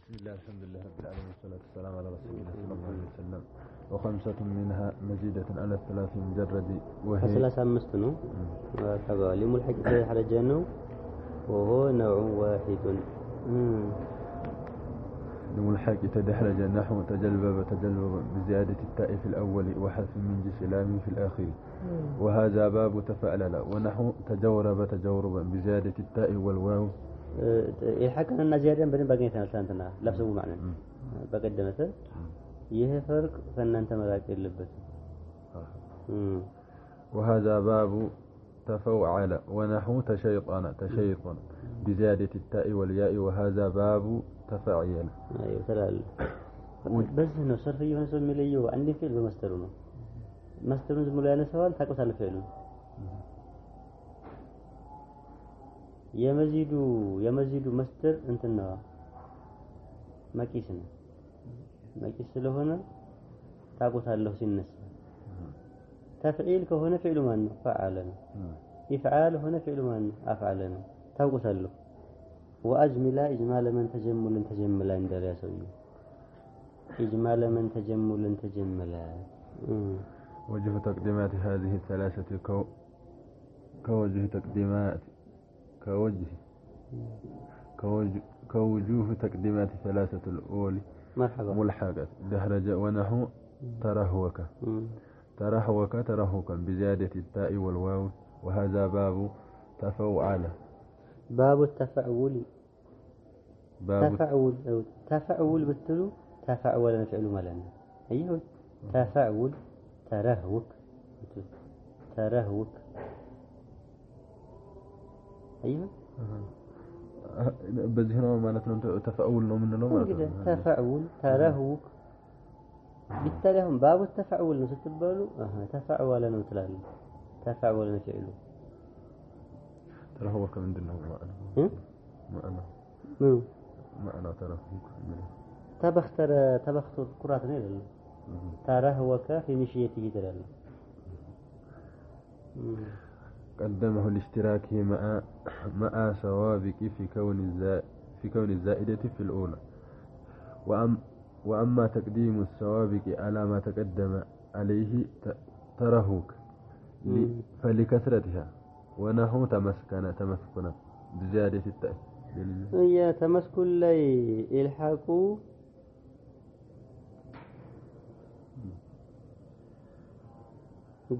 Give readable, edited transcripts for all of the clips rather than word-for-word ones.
بسم الله الحمد لله رب العالمين والصلاة والسلام على رسول الله صلى الله عليه وسلم. وخمسة منها مزيدة على الثلاث مجرد وهي 35 ነው ተባለ ሙልሐቅ حرج ነው وهو نوع واحد الملحق تدحرج نحو تجلبب بزيادة التاء في الأول وحذف من جنس لام في الآخر وهذا باب تفعلل ونحو تجورب تجوربا بزيادة التاء والواو الحقنا زيادة بدنا باقينا ثانتنا لفظه معنى بقدمته ይሄ فرق فنانت مراك يلبس وهذا باب تفوعل ونحو تشيطان بزيادة التاء والياء وهذا باب تفعيل. ايوه تلال بس انه صرف يفنسو مليو عندي فعل بمسترو ነው مسترون ዝም ብሎ ያነሳዋል ታቆሳለ فعل የመዚዱ መስተር እንትና መቂስ ነው መቂስ ስለሆነ ታቆሳለሁ ሲነሳ ተፍዒል ከሆነ فعل ማን ነው فعل ነው ኢፍዓል ሆነ فعل ማን ነው አፍዓለ ነው ታቆሳለሁ وأجمل إجمال من تجملا اندر يا سوي إجمال من تجملا وجه تقديمات هذه الثلاثة كوجوه تقديمات ثلاثة الأولى مرحبا ملحقة دهرج ونحو ترهوكا بزيادة التاء والواو وهذا باب تفوعل باب التفعول تفعول بتلو تفعول نفعل مالنا ايوه تفعول ترهوك ايوه بዚህ ነው ማለት ነው ተፈعول ነው ምንለው ማለት ነው تفعول ترهوك بالتالي باب التفعول ነው ስትባሉ ተፈعول ነው ትላሉ ተፈعول نفعل ترى هو كم عندنا معنى تبخت كرات نيل ترى هو في مشيته دلال قدمه لاشتراكه مع سوابق في كون الزائدة في الأولى وأما تقديم السوابق على ما تقدم عليه ترهوك فلكثرتها ونحو تمسكنا بزيادة التاء هي تمسكن ላይ الحاق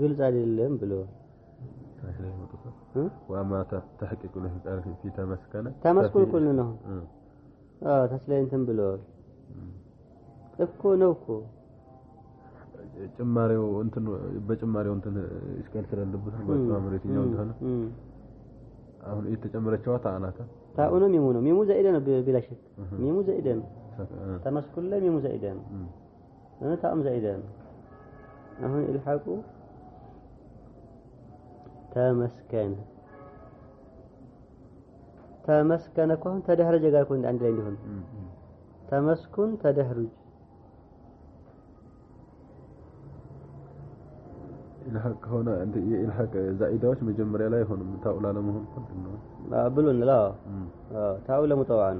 ግልጽ አይደለም ብሎ وما تحقق له قال في تمسكن كل ነው ተስላይ እንትን ብሎ እኮ ነው እኮ ጭማሪው እንትን በጭማሪው እንትን እስከል ስለልብት ነው በማምረት ነው እንደሆነ አሁን እየተጨመረችው ታናታ ታኡነ ሚሙ ዘኢደ ነው ቢላሽክ ሚሙ ዘኢደ ነው ተመስኩል ላይ ሚሙ ዘኢደ ነው ታኡም ዘኢደ ነው አሁን الحاق ተመስከነ ከሆነ ተደህረጀ ጋር ከሆነ አንድ ላይ ሊሆን ተመስኩን ተደህሩጅ الحق هنا انت الحق زائدات مجمريا لا يكون تاؤل على مهم كنتنا بلون لا تاؤل مطوعا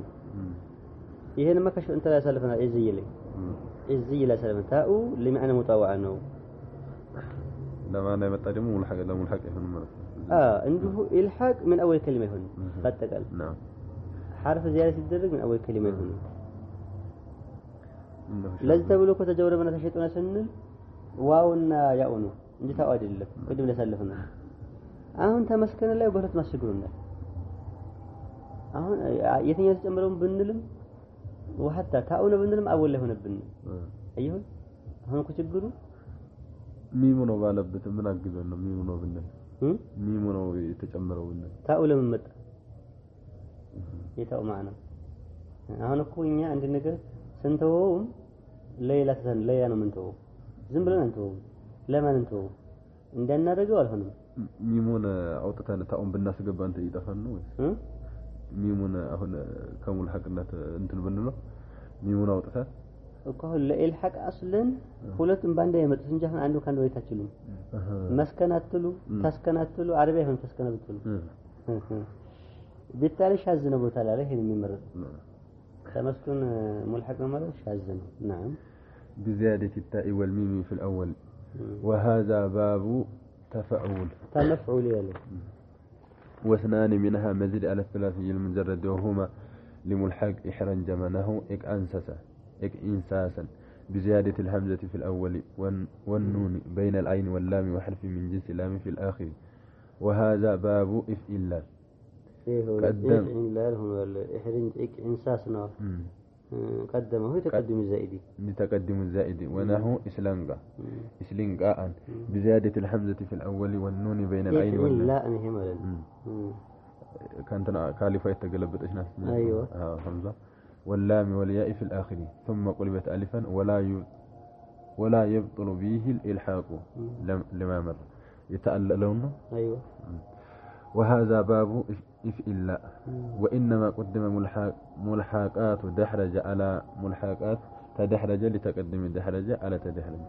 ይሄን መከሽ እንት ላይ ያሳልፈና እዚህ ላይ ሰለፈ ታኡ ለማዕና مطوعا ነው ለማና የመጣ ደግሞ ሙልሐቅ ይሁን ማለት እንዲሁ الحاق من اول كلمه ይሁን ተጠቃል نعم حرف زياده ሲደረግ من اول كلمه ይሁን ለዚህ ተብሎ ከተጀወረበና ተሸጠና ስንል ዋውና ያው ነው እንጂ ታው አይደለም ቅድም ለሰለፈና አሁን ተመስከነ ላይ በሁለት ማስቸግሩናል አሁን የትኛው ተጨምረው ብንልም ወሐታ ታውነ ብንልም አወል ላይ ሆነብን አይሁን አሁን እኮ ችግሩ ሚሙ ነው ባለበት ምን አግዘን ነው ሚሙ ነው ብንል ሚሙ ነው የተጨመረው ብንል ታው ለምን መጣ የታው ማዕና አሁን እኮ እኛ አንድ ነገር ስንተወው ሌላ ነው ምንተው ዝም ብለን እንተው ለማን እንተው እንደናደርገው አልሆነም ሚሙን አውጥተን ታውን ብናስገባ እንት ይጠፋን ነው ወይስ ሚሙን አሁን ከሙልሐቅነት እንትን ብንለው ሚሙን አውጥተን እኮ ለኢልሐቅ አስለን ሁለቱም ባንዳ የመጡት እንጂ አሁን አንዱ ካንዱ አይታችሉም መስከናትሉ ተስከናትሉ አረቢያ ይሁን ተስከናትሉ بالتالي شاذ ነው ቦታ ላይ ይሄን የሚመረጥ تمسكن ملحق ماله شاذ. نعم. بزيادة التاء والميم في الأول. وهذا باب تفعول. تمفعول يله. واثنان منها مزيد على الثلاثي المجرد وهما لملحق إحرنجم نحو إك إنساسا بزيادة الهمزة في الأول والنون بين العين واللام وحرف من جنس لام في الآخر. وهذا باب إفئلال. قدم إفئلال هو إحرنج إك إنساسنا قدمه تقدم الزائد. لتقدم الزائد ونحو إسلنقاء بزيادة الهمزة في الأول والنون بين العين واللام. لا أنا هملا. كانت كالفة يتقلبت إيش ناس. أيوة. حمزة واللام والياء في الآخر ثم قلبت ألفا ولا يبطل به الإلحاق لما مر يتأللون. أيوة. وهذا باب إفئلاء. وإنما قدم ملحقات دحرج على ملحقات تدحرج لتقدم الدحرج على تدحرج.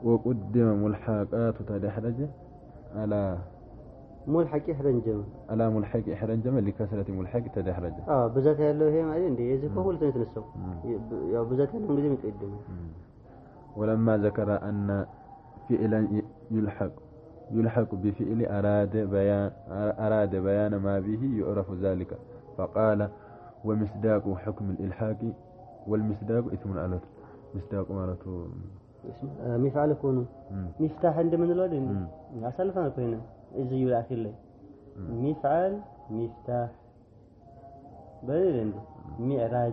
وقدم ملحقات تدحرج على ملحق إحرنجم. على ملحق إحرنجم لكسرة ملحق تدحرج. بذات يالله هي ما عندي يزكوا هو اللي تنسوا. يا بذات يالله مقدم يتقدم. ولما ذكر أن فعلا يلحق بفعل أراد بيان ما به يعرف ذلك فقال ومصداق حكم الإلحاق والمصداق اسم على مصداق مالته مفعل كونه مفتاح عند من الودين أسألفنا كهنا إذا يلاقي لي مفعل مفتاح بدل معراج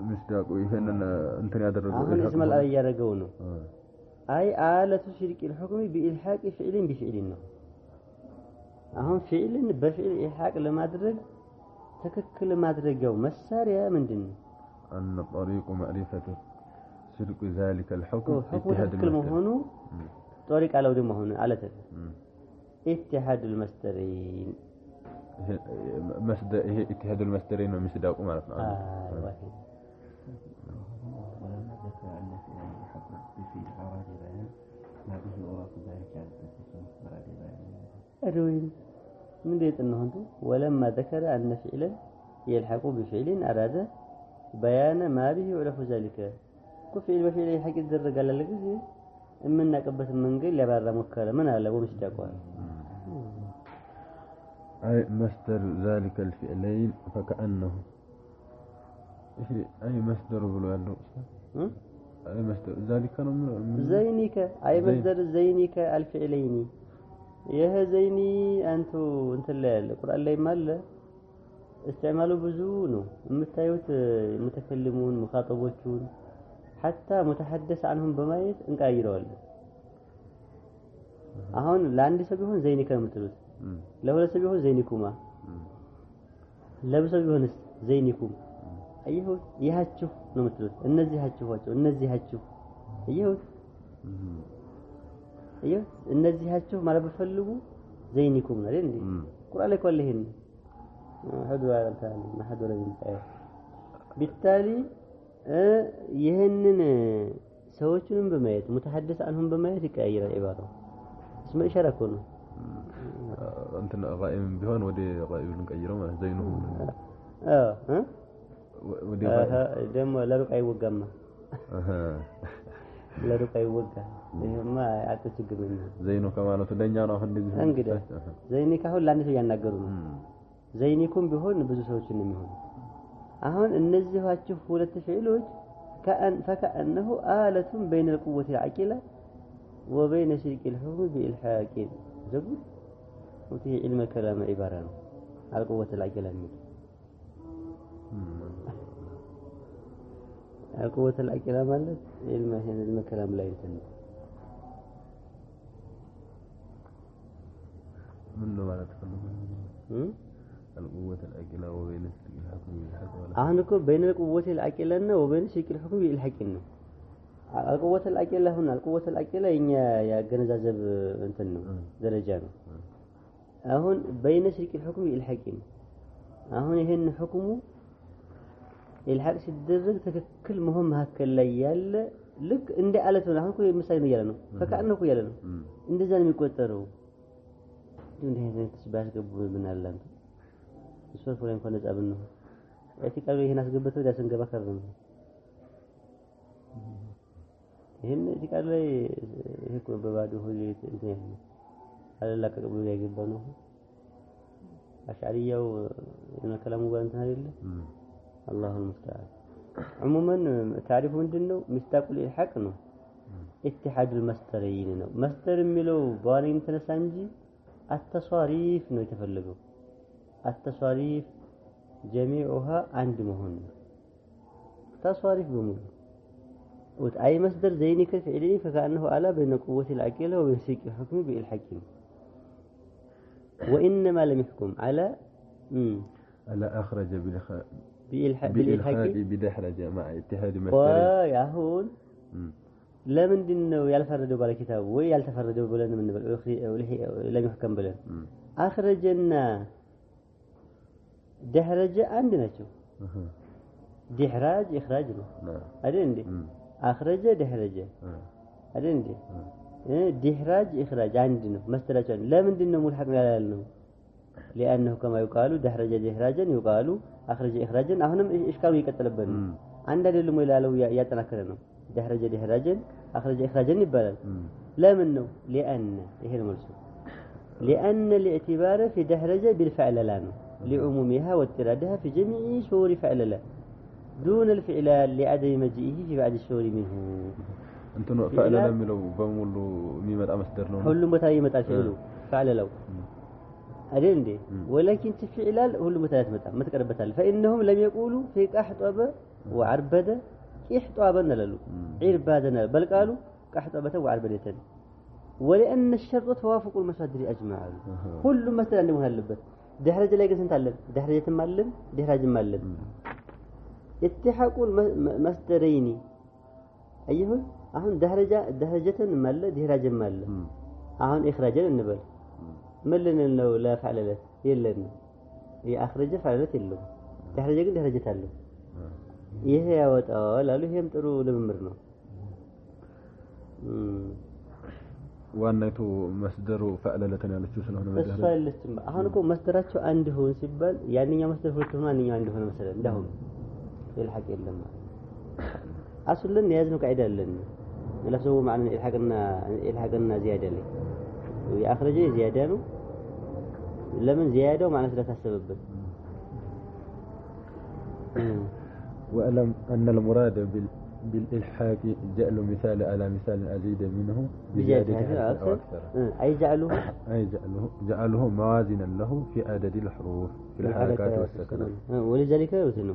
مصداق ويهنا أنت يادر أهون اسم الآية يرجونه أي آلة شرك الحكم بإلحاق فعل بفعلنا. أهم فعل بفعل إلحاق لما درج تككل ما درجوا مسار يا من دين. أن طريق معرفة شرك ذلك الحكم اتحاد المسترين. طريق على ودم هون على تل. اتحاد المسترين. مصدر اتحاد المسترين ومصداق ما عرفنا. واحد. أروين من ديت إنه ولما ذكر أن فعلا يلحق بفعل أراد بيان ما به يعرف ذلك كفعل بفعل يلحق الدرجة على الجزء من نقبة المنقل يبرر مكرر من على ومستقبل. أي مصدر ذلك الفعلين فكأنه أي مصدر بالوالد. أي مصدر ذلك زينك أي مصدر زينك الفعلين يا زيني أنت اللي القرآن اللي مال استعماله بزونه متايوت متكلمون مخاطبون حتى متحدث عنهم بمايت انقايروا له አሁን ለአንድ ሰው ቢሆን ዘይኒከ የምትሉት ለሁለት ሰው ቢሆን ዘይኒኩማ ለብሰው ቢሆንስ ዘይኒኩም አይሁት ይሃችሁ ነው የምትሉት እነዚህያችሁ አይሁት እነዚህያችሁ ማለት በፈልጉ ዘይኒኩም ነው አይደል እንዴ ቁርአን ላይ ቆል ይሄን هذا الثاني ما حد ولا ينتهي بالتالي ይሄንን ሰዎችንም በማየት متحدث عنهم በማየት ይቀያየራል ኢባራው اسم إشارة كونه أنت غائب بهون ودي غائب نقيره ما زينه ودي دم لا رقي وجمة لا رقي وجه ما أعطيك منه زينه كمان تدنيا أنا هندي أنقدر زيني كهول لا نسي ينقرونه زينيكم بهون بزو سوتش نميهون أهون النزه هاتشوف ولا تفعيلوج فكأنه آلة بين القوة العقيلة وبين شرك الحكم بإلحاق زبط وفيه علم الكلام عبارة على قوة العقل على قوة العقل مالت علم الكلام لا يتنى منه ما تتكلم القوة العقل وبين شرك الحكم بإلحاق أهنكم بين القوة العقل وبين شرك الحكم بإلحاق القوة العقل هنا القوة العقل يا جنزازب انتنو درجانو أهون بين شرك الحكم الحكيم أهون يهن حكمه الحق سيدرج تككل مهم هكذا ليال لك عند آلتنا هون كوي مساينو يلانو فكأنه كوي يلانو عند زانم يقترو دون هذا تشبه قبول من الله الصرف ولا يكون نزع منه اعتقاد هنا اسقبته دا سنجبا كرم ይሄን እዚህ ላይ ይሄ በባዶ ሆይ እንትን አለላቀቅ ብሎ ያገባው ነው አሽዓሪያው የመከላሙ ጋር እንትን አይደለ አላሁ المستعان عموما تعرف ምንድነው مستاق الالحاق ነው اتحاد المصدرين ነው مصدر የሚለው በዋነኝነት ተነሳ እንጂ التصاريف ነው የተፈለገው التصاريف جميعها عند مهون تصاريف بمول أي مصدر زينك فعلي فكأنه على بين قوة العقيلة وبين سيق الحكم بالحكم وإنما لم يحكم على أخرج بالإلحاق بدحرج مع اتحاد مصدرين يهون لا من دينه يالفردوا على كتاب ويالتفردوا بلن من لم يحكم بلن أخرجنا دحرج عندنا شو دحراج إخراج له أدين أخرج دحرجه أدين دحراج إخراج عندنا مسترجان لا من دينه ملحق لا لنا لأنه كما يقال دحرج دحراجا يقال أخرج إخراجا أهنم إشكالوا يكتلبن عندنا اللي ميلالو يتنكرنا دحرج دحراجا أخرج إخراجا يبالل لا منه لأن إيه المرسو لأن الاعتبار في دحرج بالفعل لانه لعمومها واضطرادها في جميع شهور فعل لا دون الفعلان لعدم مجيئه في بعد الشهور منه انتم فعل لا ملو بمولو ميمط مصدر ነው ሁሉም ቦታ ይመጣል ሲሉ فعل ለው አይደል እንዴ ولكن تفعلال ሁሉም ቦታ ይመጣል መተቀረበታል فانهم لم يقولوا في قحطب وعربده احطابا لالو عربادنا بل قالوا قحطبه وعربده ولأن الشرط توافق المصادر أجمع كل مثلا انه هلبت دحرج ላይ ግን እንታለን دحرجتም አለን دحراجም አለን اتحاق المصدرين ايوه አሁን دحرجتን ማለ دحراجም አለ አሁን اخراجን እንበል ምን ነው ለፈعلለት የለን ያخرج ፈعلለት የለው دحرج ግን دحرجት አለ ይሄ ያወጣው አሉ ይሄም ጥሩ ልምምር ነው ዋናቱ መስደሩ ፈዕለለተን ያለችው ስለሆነ መስደር እሷልስም አሁን እኮ መስደራቸው አንድ ሆን ሲባል ያንኛው መስደር ሁለት ሆኖ አንኛው አንድ ሆነ መሰለ እንዳሁን الحق የለም አስለን ያዝነው قاعده አለን ለሰው ማዕና الحقنا زياده ላይ ያخرج زياده ነው ለምን زيادው ማለት ስለታሰበበት وألم أن المراد بالإلحاق جعل مثال على مثال أزيد منه بزيادة أو أكثر جعله موازنا له في عدد الحروف في الحركات والسكنات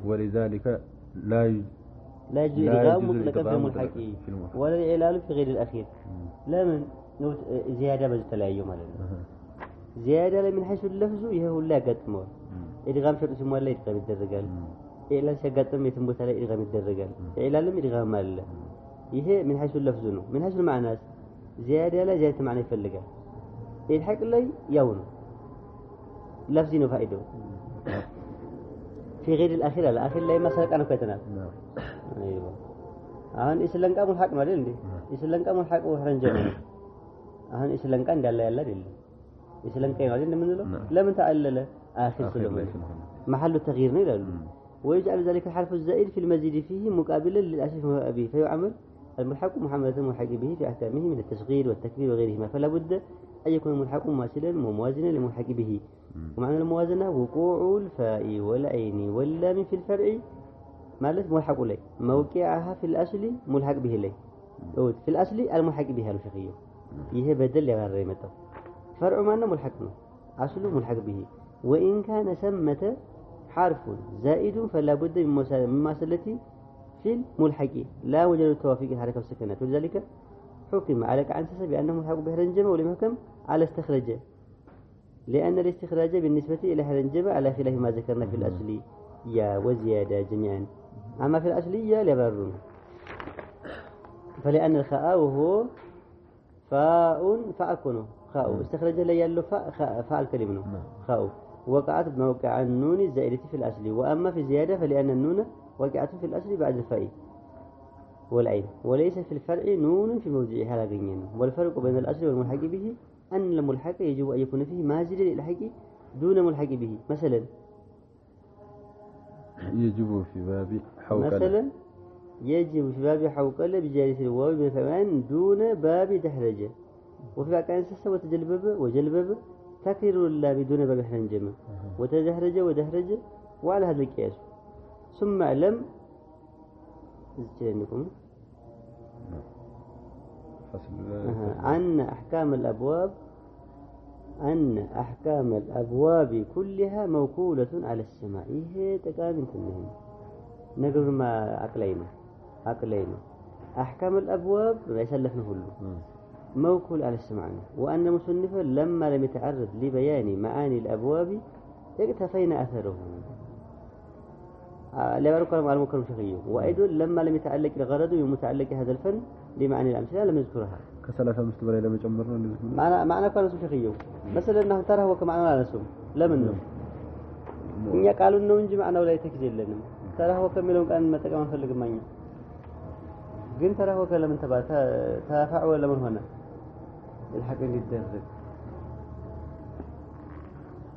ولذلك لا يجوز إدغام مطلقا في الملحق ولا الإعلال في غير الأخير لا من زيادة بزتلايو مالنا زيادة من حيث اللفظ يهو لا قدمه إدغام شرط سموه لا يدغام الدرقال إعلان ሲያጋጥም የትም ቦታ ላይ ኢድጋም ይደረጋል ኢዕላልም ኢድጋም አለ ይሄ من حيث اللفظ ነው من حيث المعنى زيادة ላይ زيادة معنى ይፈልጋል ኢልሐቅ ላይ ያው ነው لفظ ነው فائدው في غير الأخير الأخير ላይ ማሰረቃ ነው ከተናል ايوه አሁን ኢስለንቃ ሙልሐቅ ነው አይደል እንዴ ኢስለንቃ ሙልሐቅ ወህረንጀ ነው አሁን ኢስለንቃ እንዳለ ያለ አይደል ኢስለንቃ ነው አይደል የምንለው ለምን ተዓለለ آخر ስለምን محل التغيير ነው ይላሉ ويجعل ذلك الحرف الزائد في المزيد فيه مقابلا للأسف وأبيه فيعمل الملحق محمد الملحق به في أحكامه من التصغير والتكبير وغيرهما فلا بد أن يكون الملحق مماثلا وموازنا للملحق به ومعنى الموازنة وقوع الفاء والعين واللام في الفرع مالت ملحق لي موقعها في الأصل ملحق به لي في الأصل الملحق بها الشخية يهي بدل يا غير فرع معنى ملحقنا أصل ملحق به وإن كان ثمة حرف زائد فلا بد من مماثلته في الملحق لا وجد التوافق الحركة والسكنات ولذلك حكم على كعنسة بأنه ملحق بهرنجمة ولم يحكم على استخراجه لأن الاستخراج بالنسبة إلى هرنجمة على خلاف ما ذكرنا في الأصلية وزيادة جميعا أما في الأصلية لبرون فلأن الخاء وهو فاء فأكونه خاء استخرج لي له فاء الكلمة خاء وقعت بموقع النون الزائدة في الأصل وأما في الزيادة فلأن النون وقعت في الأصل بعد الفاء والعين وليس في الفرع نون في موضعها لغيين والفرق بين الأصل والملحق به أن الملحق يجب أن يكون فيه مازل للحق دون ملحق به مثلا يجب في باب حوكلة مثلا يجب في باب حوكلة بزيادة الواو بالفعل دون باب دحرجة وفي باب أنسس وتجلبب وجلبب تكرر لا بدون باب حنجمة وتدحرج ودحرج وعلى هذا القياس ثم اعلم عندكم أن أحكام الأبواب كلها موكولة على السماء إيه تقابل تنهم نقول ما عقلين أحكام الأبواب ما يسلفنا كله موكول على السماء وأن مصنفا لما لم يتعرض لبيان معاني الأبواب اكتفينا أثره لا يبارك على المكرم شخيه وأيضا لما لم يتعلق لغرضه ومتعلق هذا الفن بمعنى الأمثلة لم يذكرها كسلفة مستبرة لم يجمرنا معنى كان اسم شخيه مثلا أنه ترى هو كمعنى لا نسوم لا منه إن يقالوا أنه نجي معنى ولا يتكذل لنا ترى هو كملهم كأن ما تقام فلق مانيا قلت ترى هو كلام انتبه تافع ولا من هنا الحق اللي يتدرج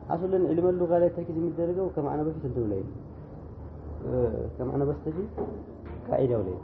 أصلا علم اللغة لا يتكذل من الدرجة وكمعنى بفت انتو لين كمعنى بس تجي قاعدة ولين